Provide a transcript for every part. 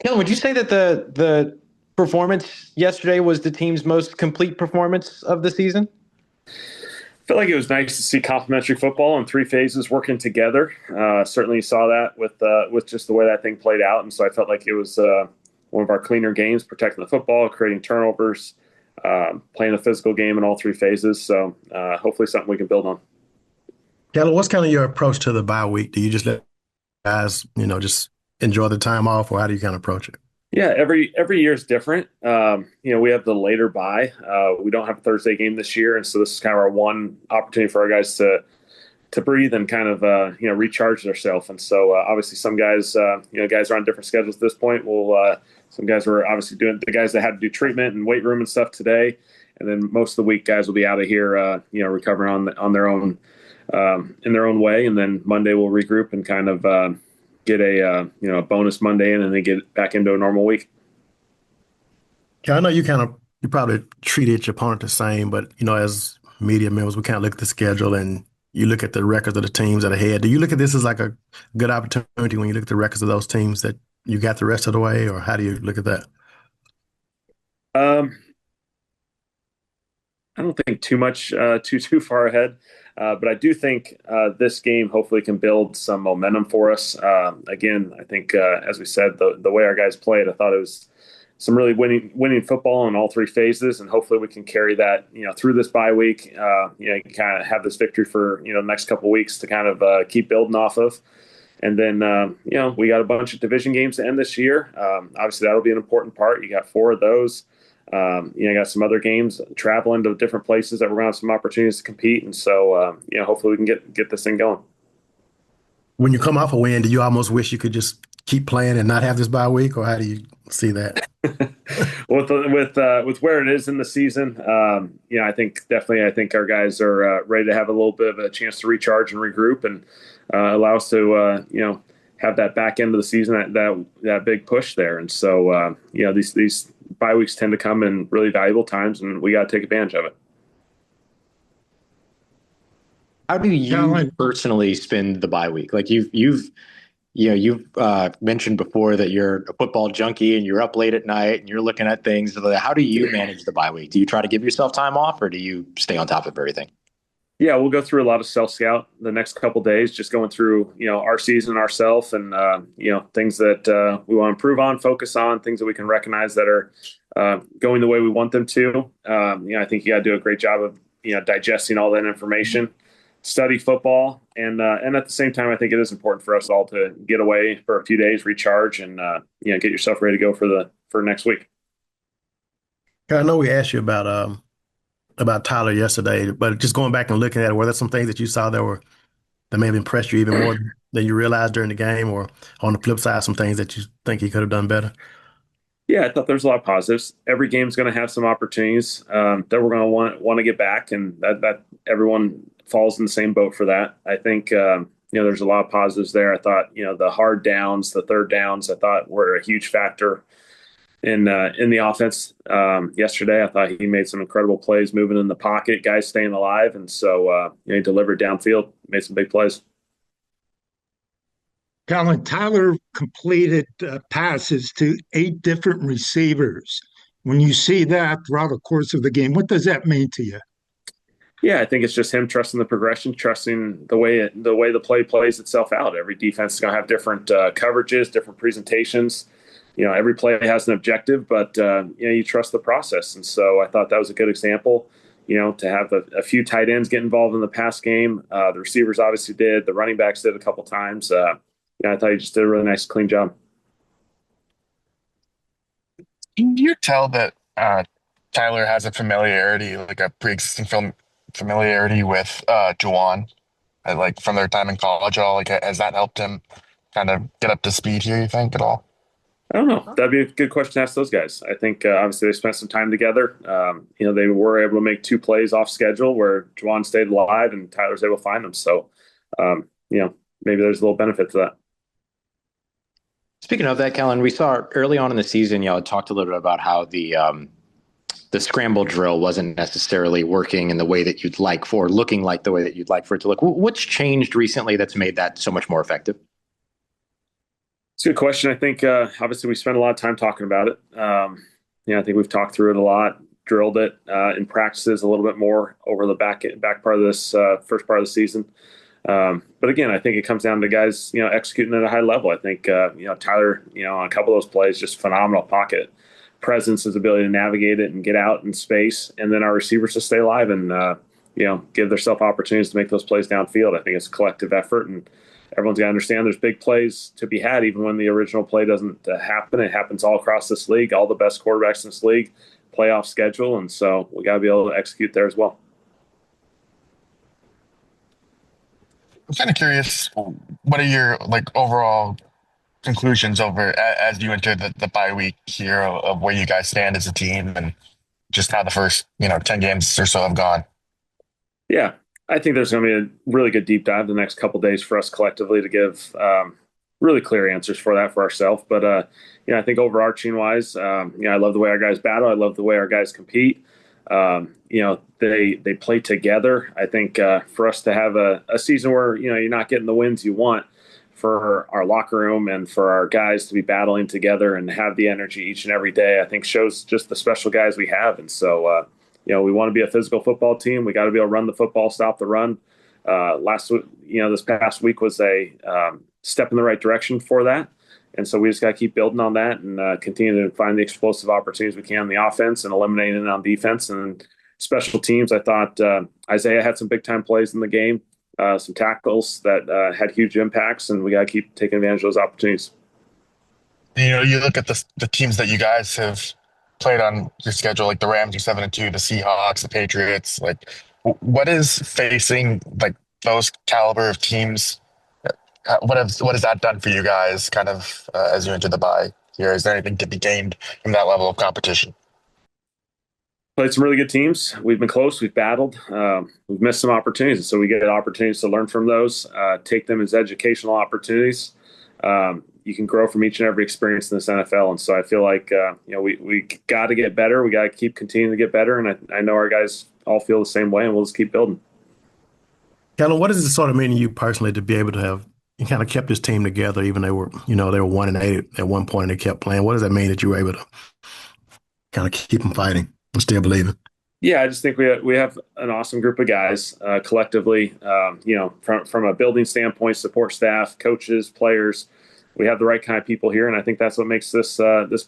Kellen, would you say that the performance yesterday was the team's most complete performance of the season? I feel like it was nice to see complementary football in three phases working together. Certainly saw that with just the way that thing played out, and so I felt like it was one of our cleaner games, protecting the football, creating turnovers, playing a physical game in all three phases. So hopefully something we can build on. Kellen, what's kind of your approach to the bye week? Do you just let guys, just enjoy the time off, or how do you kind of approach it? Yeah, every year is different. We have the later bye. We don't have a Thursday game this year, and so this is kind of our one opportunity for our guys to breathe and kind of recharge themselves. And so obviously some guys guys are on different schedules at this point. Some guys were obviously doing, the guys that had to do treatment and weight room and stuff today, and then most of the week guys will be out of here recovering on their own in their own way, and then Monday we'll regroup and kind of get a bonus Monday in, and then get back into a normal week. Yeah, I know you probably treated your opponent the same, but as media members, we kind of look at the schedule and you look at the records of the teams that are ahead. Do you look at this as like a good opportunity when you look at the records of those teams that you got the rest of the way, or how do you look at that? I don't think too much too far ahead, but I do think this game hopefully can build some momentum for us. Again, I think as we said, the way our guys played, I thought it was some really winning football in all three phases, and hopefully we can carry that through this bye week. Kind of have this victory for the next couple of weeks to kind of keep building off of. And then we got a bunch of division games to end this year. Obviously that'll be an important part. You got 4 of those. You got some other games, traveling to different places that we're going to have some opportunities to compete. And so, hopefully we can get this thing going. When you come off a win, do you almost wish you could just keep playing and not have this bye week, or how do you see that? with where it is in the season, I think our guys are ready to have a little bit of a chance to recharge and regroup and allow us to, have that back end of the season, that big push there. And so, these bye weeks tend to come in really valuable times, and we got to take advantage of it. How do you personally spend the bye week? Like you've mentioned before that you're a football junkie and you're up late at night and you're looking at things. How do you manage the bye week? Do you try to give yourself time off, or do you stay on top of everything? Yeah, we'll go through a lot of self-scout the next couple of days, just going through, our season ourselves and, things that we want to improve on, focus on, things that we can recognize that are going the way we want them to. I think you got to do a great job of, digesting all that information, study football. And at the same time, I think it is important for us all to get away for a few days, recharge, and, get yourself ready to go for next week. I know we asked you about Tyler yesterday, but just going back and looking at it, were there some things that you saw that may have impressed you even more than you realized during the game, or on the flip side, some things that you think he could have done better? Yeah, I thought there's a lot of positives. Every game's going to have some opportunities that we're going to want to get back, and that everyone falls in the same boat for that. I think there's a lot of positives there. I thought the hard downs, the third downs, I thought were a huge factor in the offense yesterday. I thought he made some incredible plays moving in the pocket, guys staying alive, and so he delivered downfield, made some big plays. Colin, Tyler completed passes to 8 different receivers. When you see that throughout the course of the game, what does that mean to you? Yeah, I think it's just him trusting the progression, trusting the way the play plays itself out. Every defense is going to have different coverages, different presentations. Every play has an objective, but you trust the process. And so I thought that was a good example. To have a few tight ends get involved in the pass game. The receivers obviously did. The running backs did a couple times. I thought he just did a really nice, clean job. Can you tell that Tyler has a familiarity, like a pre-existing familiarity with Juwan, like from their time in college at all? Like, has that helped him kind of get up to speed here, you think, at all? I don't know. That'd be a good question to ask those guys. I think obviously they spent some time together. They were able to make 2 plays off schedule where Juwan stayed alive and Tyler was able to find them. So, maybe there's a little benefit to that. Speaking of that, Kellen, we saw early on in the season, y'all had talked a little bit about how the scramble drill wasn't necessarily working in the way that you'd like for, looking like the way that you'd like for it to look. What's changed recently that's made that so much more effective? It's a good question. I think obviously we spent a lot of time talking about it. I think we've talked through it a lot, drilled it in practices a little bit more over the back part of this first part of the season. But again, I think it comes down to guys, executing at a high level. I think, Tyler, on a couple of those plays, just phenomenal pocket presence, his ability to navigate it and get out in space, and then our receivers to stay alive and, give themselves opportunities to make those plays downfield. I think it's a collective effort, and everyone's got to understand there's big plays to be had, even when the original play doesn't happen. It happens all across this league. All the best quarterbacks in this league, playoff schedule, and so we got to be able to execute there as well. I'm kind of curious, what are your overall conclusions over as you enter the bye week here of where you guys stand as a team and just how the first 10 games or so have gone? Yeah, I think there's going to be a really good deep dive the next couple of days for us collectively to give really clear answers for that for ourselves. But I think overarching wise, I love the way our guys battle. I love the way our guys compete. They play together. I think for us to have a season where you're not getting the wins you want, for our locker room and for our guys to be battling together and have the energy each and every day, I think shows just the special guys we have. And so we want to be a physical football team. We got to be able to run the football, stop the run. This past week was a step in the right direction for that. And so we just got to keep building on that and continue to find the explosive opportunities we can on the offense and eliminating it on defense. And special teams, I thought Isaiah had some big-time plays in the game, some tackles that had huge impacts, and we got to keep taking advantage of those opportunities. You look at the teams that you guys have played on your schedule, like the Rams are 7-2, the Seahawks, the Patriots. What is facing those caliber of teams? What has that done for you guys kind of as you enter the bye here? Is there anything to be gained from that level of competition? Played some really good teams. We've been close. We've battled. We've missed some opportunities. So we get opportunities to learn from those, take them as educational opportunities. You can grow from each and every experience in this NFL. And so I feel like, we got to get better. We got to keep continuing to get better. And I know our guys all feel the same way, and we'll just keep building. Kellen, what does it sort of mean to you personally to be able to have you kind of kept this team together, even they were 1-8 at one point and they kept playing? What does that mean that you were able to kind of keep them fighting and still believing? Yeah, I just think we have an awesome group of guys collectively. From a building standpoint, support staff, coaches, players. We have the right kind of people here, and I think that's what makes this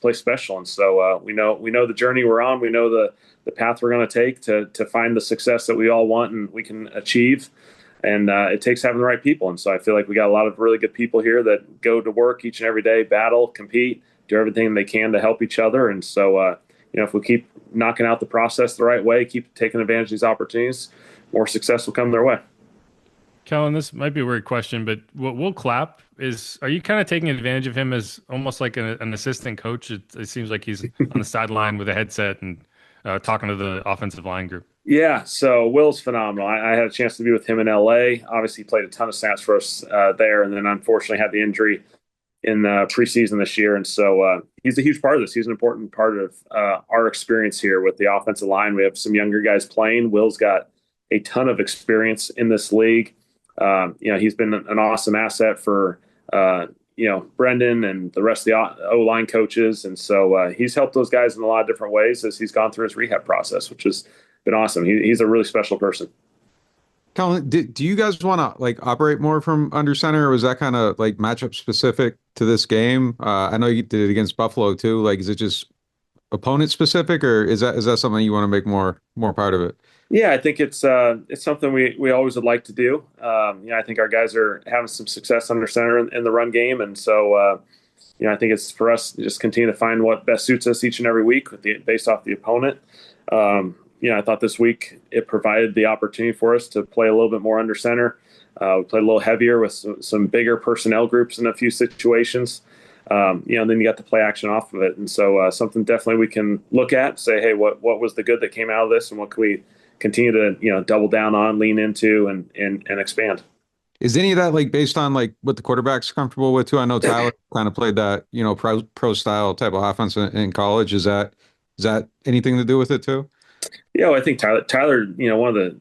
place special. And so we know the journey we're on. We know the path we're going to take to find the success that we all want and we can achieve. And it takes having the right people. And so I feel like we got a lot of really good people here that go to work each and every day, battle, compete, do everything they can to help each other. And so, if we keep knocking out the process the right way, keep taking advantage of these opportunities, more success will come their way. Kellen, this might be a weird question, but what Will Clapp are you kind of taking advantage of him as almost like an assistant coach? It seems like he's on the sideline with a headset and talking to the offensive line group. Yeah, so Will's phenomenal. I had a chance to be with him in LA. Obviously, he played a ton of snaps for us there, and then unfortunately had the injury in preseason this year. And so he's a huge part of this. He's an important part of our experience here with the offensive line. We have some younger guys playing. Will's got a ton of experience in this league. He's been an awesome asset for Brendan and the rest of the O-line coaches. And so he's helped those guys in a lot of different ways as he's gone through his rehab process, which has been awesome. He's a really special person. Colin, do you guys want to operate more from under center, or was that kind of matchup specific to this game? I know you did it against Buffalo too. Is it just opponent specific, or is that something you want to make more part of it? Yeah, I think it's something we always would like to do. I think our guys are having some success under center in the run game, and so I think it's for us to just continue to find what best suits us each and every week based off the opponent. I thought this week it provided the opportunity for us to play a little bit more under center. We played a little heavier with some bigger personnel groups in a few situations. Then you got the play action off of it. And so something definitely we can look at, say, hey, what was the good that came out of this, and what can we continue to double down on, lean into, and expand. Is any of that based on what the quarterback's comfortable with too? I know Tyler kind of played that pro style type of offense in college. Is that anything to do with it too? Yeah, well, I think Tyler, one of the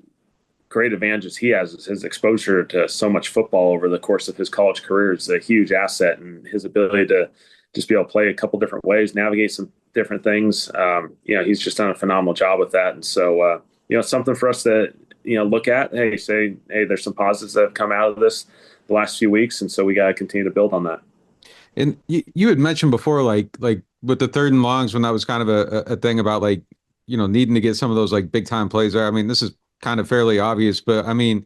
great advantages he has is his exposure to so much football over the course of his college career is a huge asset, and his ability to just be able to play a couple different ways, navigate some different things. He's just done a phenomenal job with that. And so, something for us to, look at, hey, there's some positives that have come out of this the last few weeks. And so we got to continue to build on that. And you had mentioned before, like with the 3rd and longs, when that was kind of a thing about like, needing to get some of those like big time plays there. I mean, this is kind of fairly obvious, but I mean,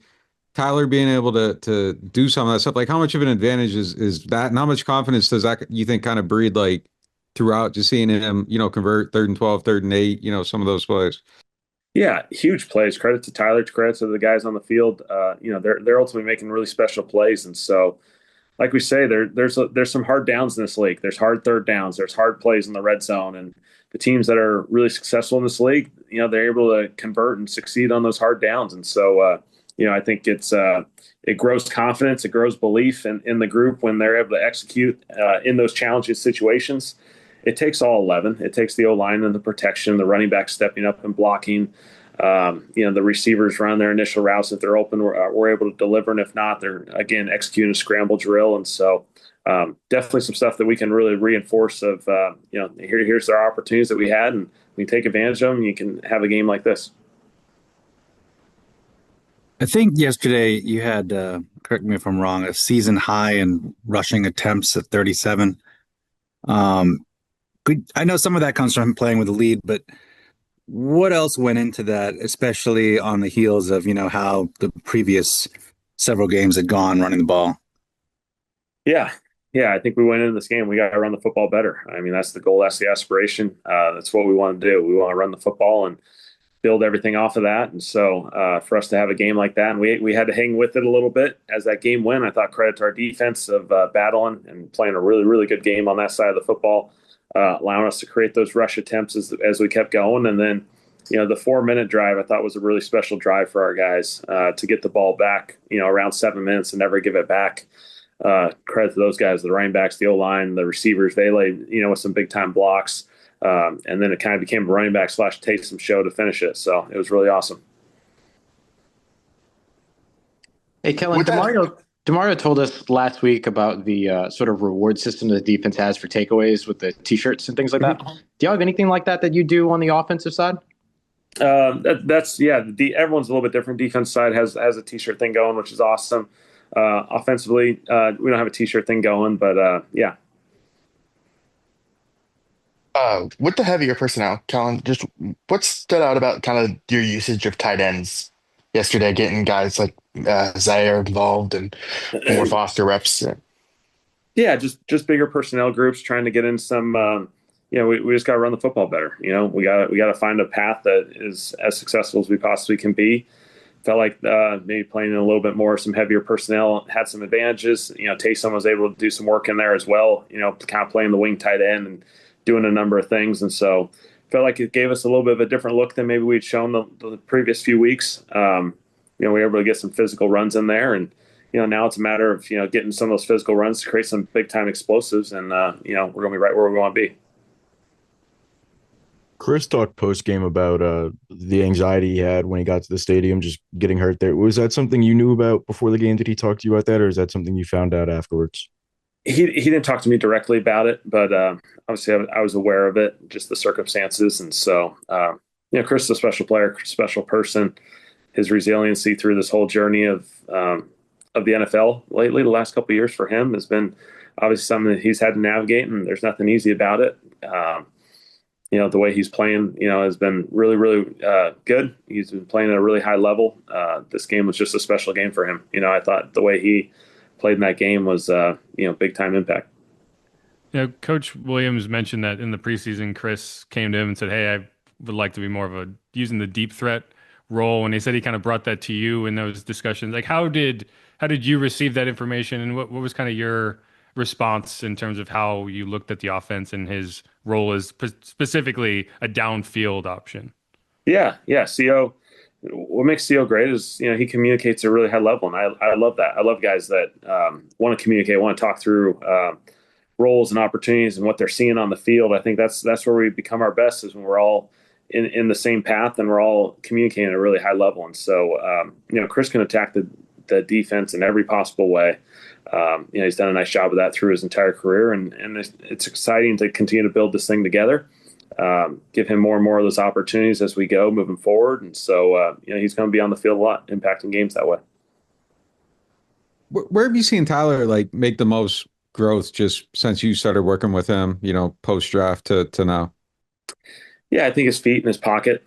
Tyler being able to do some of that stuff, like how much of an advantage is that, and how much confidence does that you think kind of breed like throughout, just seeing him, convert 3rd and 12, 3rd and 8, some of those plays? Yeah, huge plays. Credit to Tyler, credit to the guys on the field. They're ultimately making really special plays, and so, like we say, there's some hard downs in this league. There's hard 3rd downs. There's hard plays in the red zone, and the teams that are really successful in this league, they're able to convert and succeed on those hard downs. And so, I think it grows confidence, it grows belief in the group when they're able to execute in those challenging situations. It takes all 11. It takes the O-line and the protection, the running back stepping up and blocking. The receivers run their initial routes. If they're open, we're able to deliver. And if not, they're, again, executing a scramble drill. And so definitely some stuff that we can really reinforce of, here's our opportunities that we had, and we can take advantage of them, and you can have a game like this. I think yesterday you had, correct me if I'm wrong, a season high in rushing attempts at 37. I know some of that comes from playing with the lead, but what else went into that, especially on the heels of, how the previous several games had gone running the ball? Yeah, I think we went into this game, we got to run the football better. I mean, that's the goal, that's the aspiration. That's what we want to do. We want to run the football and build everything off of that. And so for us to have a game like that, and we had to hang with it a little bit as that game went. I thought credit to our defense of battling and playing a really, really good game on that side of the football, allowing us to create those rush attempts as we kept going. And then, the 4-minute drive I thought was a really special drive for our guys to get the ball back, around 7 minutes and never give it back. Credit to those guys, the running backs, the O-line, the receivers. They laid, with some big time blocks. And then it kind of became a running back / Taysom show to finish it. So it was really awesome. Hey, Kellen, DeMario told us last week about the sort of reward system that the defense has for takeaways with the T-shirts and things like that. Do you have anything like that you do on the offensive side? Everyone's a little bit different. Defense side has a T-shirt thing going, which is awesome. Offensively, we don't have a T-shirt thing going, but yeah. With the heavier personnel, Kellen, just what stood out about kind of your usage of tight ends yesterday, getting guys like Zaire involved and more Foster reps? Yeah, just bigger personnel groups, trying to get in some. We just got to run the football better. We got to find a path that is as successful as we possibly can be. Felt like maybe playing in a little bit more, some heavier personnel had some advantages. Taysom was able to do some work in there as well. Kind of playing the wing tight end and doing a number of things. And so felt like it gave us a little bit of a different look than maybe we'd shown the previous few weeks. We were able to get some physical runs in there, and now it's a matter of getting some of those physical runs to create some big time explosives, and we're going to be right where we want to be. Chris talked post game about the anxiety he had when he got to the stadium, just getting hurt there. Was that something you knew about before the game? Did he talk to you about that, or is that something you found out afterwards? He didn't talk to me directly about it, but obviously I was aware of it, just the circumstances. And so, Chris is a special player, special person. His resiliency through this whole journey of the NFL lately, the last couple of years for him, has been obviously something that he's had to navigate, and there's nothing easy about it. The way he's playing, has been really, really good. He's been playing at a really high level. This game was just a special game for him. I thought the way he played in that game was, big time impact. Coach Williams mentioned that in the preseason, Chris came to him and said, "Hey, I would like to be more of using the deep threat role." And he said he kind of brought that to you in those discussions. Like, how did you receive that information, and what was kind of your response in terms of how you looked at the offense and his role as specifically a downfield option? Yeah. CO. What makes CO great is, he communicates at a really high level. And I love that. I love guys that want to communicate, want to talk through roles and opportunities and what they're seeing on the field. I think that's where we become our best, is when we're all, in the same path, and we're all communicating at a really high level. And so, Chris can attack the defense in every possible way. He's done a nice job of that through his entire career, and it's exciting to continue to build this thing together. Give him more and more of those opportunities as we go moving forward. And so, he's going to be on the field a lot, impacting games that way. Where have you seen Tyler make the most growth just since you started working with him, post draft to now? Yeah, I think his feet in his pocket.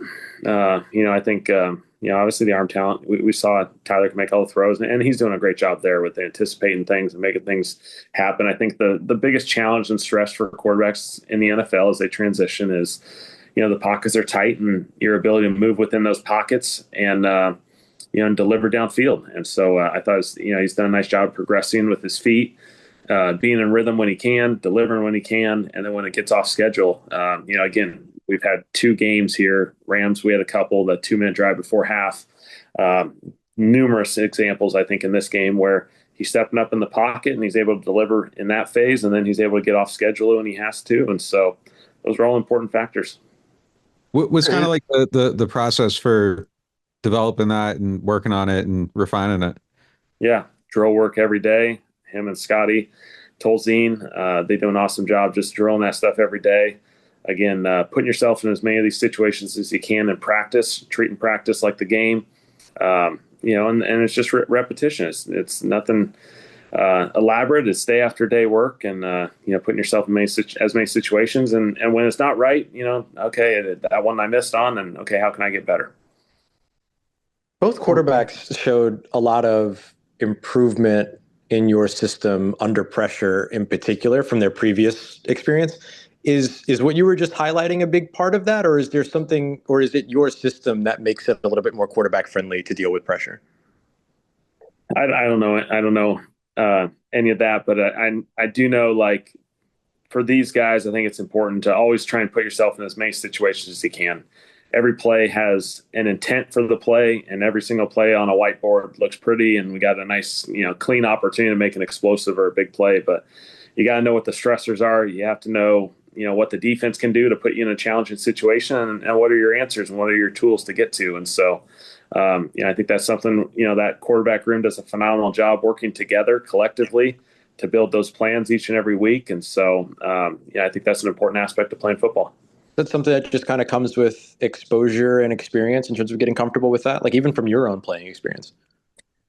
I think, obviously the arm talent, we saw Tyler can make all the throws, and he's doing a great job there with anticipating things and making things happen. I think the biggest challenge and stress for quarterbacks in the NFL as they transition is, the pockets are tight, and your ability to move within those pockets and deliver downfield. And so I thought, he's done a nice job progressing with his feet, being in rhythm when he can, delivering when he can, and then when it gets off schedule, again, we've had 2 games here. Rams, we had a couple, the 2-minute drive before half. Numerous examples, I think, in this game where he's stepping up in the pocket and he's able to deliver in that phase, and then he's able to get off schedule when he has to. And so those are all important factors. What was kind of like the process for developing that and working on it and refining it? Yeah, drill work every day. Him and Scotty Tolzien, they do an awesome job just drilling that stuff every day. Again, putting yourself in as many of these situations as you can in practice, treating practice like the game, and it's just repetition. It's nothing elaborate. It's day after day work, and putting yourself in as many situations. And when it's not right, okay, that one I missed on, and okay, how can I get better? Both quarterbacks showed a lot of improvement in your system under pressure, in particular, from their previous experience. Is what you were just highlighting a big part of that, or is there something, or is it your system that makes it a little bit more quarterback friendly to deal with pressure? I don't know. I don't know any of that, but I do know, for these guys, I think it's important to always try and put yourself in as many situations as you can. Every play has an intent for the play, and every single play on a whiteboard looks pretty, and we got a nice, clean opportunity to make an explosive or a big play. But you got to know what the stressors are. You have to know, what the defense can do to put you in a challenging situation, and what are your answers and what are your tools to get to. And so, I think that's something, that quarterback room does a phenomenal job working together collectively to build those plans each and every week. And so, I think that's an important aspect of playing football. That's something that just kind of comes with exposure and experience in terms of getting comfortable with that, even from your own playing experience.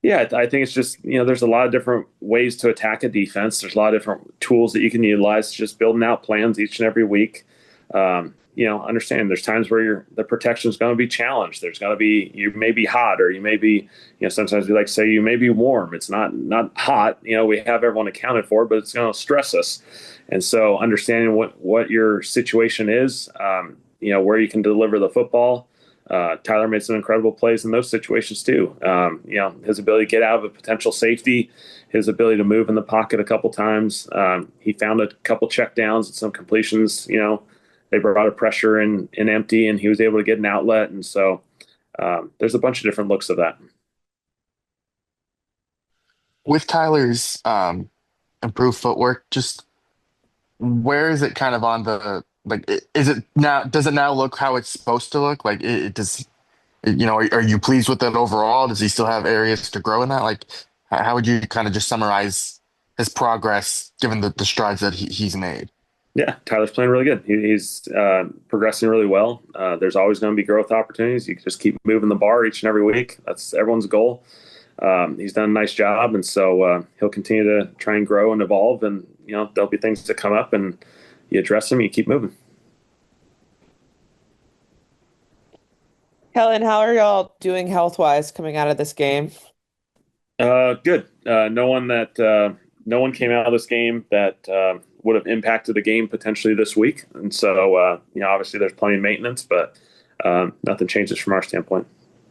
Yeah, I think it's just, there's a lot of different ways to attack a defense. There's a lot of different tools that you can utilize, just building out plans each and every week. Understanding there's times where the protection is going to be challenged. There's going to be, you may be hot, or you may be, sometimes we like to say you may be warm. It's not hot. We have everyone accounted for, but it's going to stress us. And so understanding what your situation is, where you can deliver the football. Tyler made some incredible plays in those situations too. His ability to get out of a potential safety, his ability to move in the pocket a couple times. He found a couple check downs and some completions. They brought a pressure in empty, and he was able to get an outlet. And so there's a bunch of different looks of that. With Tyler's improved footwork, just where is it kind of on the, is it now, does it now look how it's supposed to look? Are you pleased with it overall? Does he still have areas to grow in that? How would you kind of just summarize his progress given the strides that he's made? Yeah, Tyler's playing really good. He's progressing really well. There's always going to be growth opportunities. You can just keep moving the bar each and every week. That's everyone's goal. He's done a nice job, and so he'll continue to try and grow and evolve. And there'll be things that come up, and you address them. You keep moving. Kellen, how are y'all doing health-wise coming out of this game? Good. No one came out of this game that would have impacted the game potentially this week. And so, obviously there's plenty of maintenance, but nothing changes from our standpoint.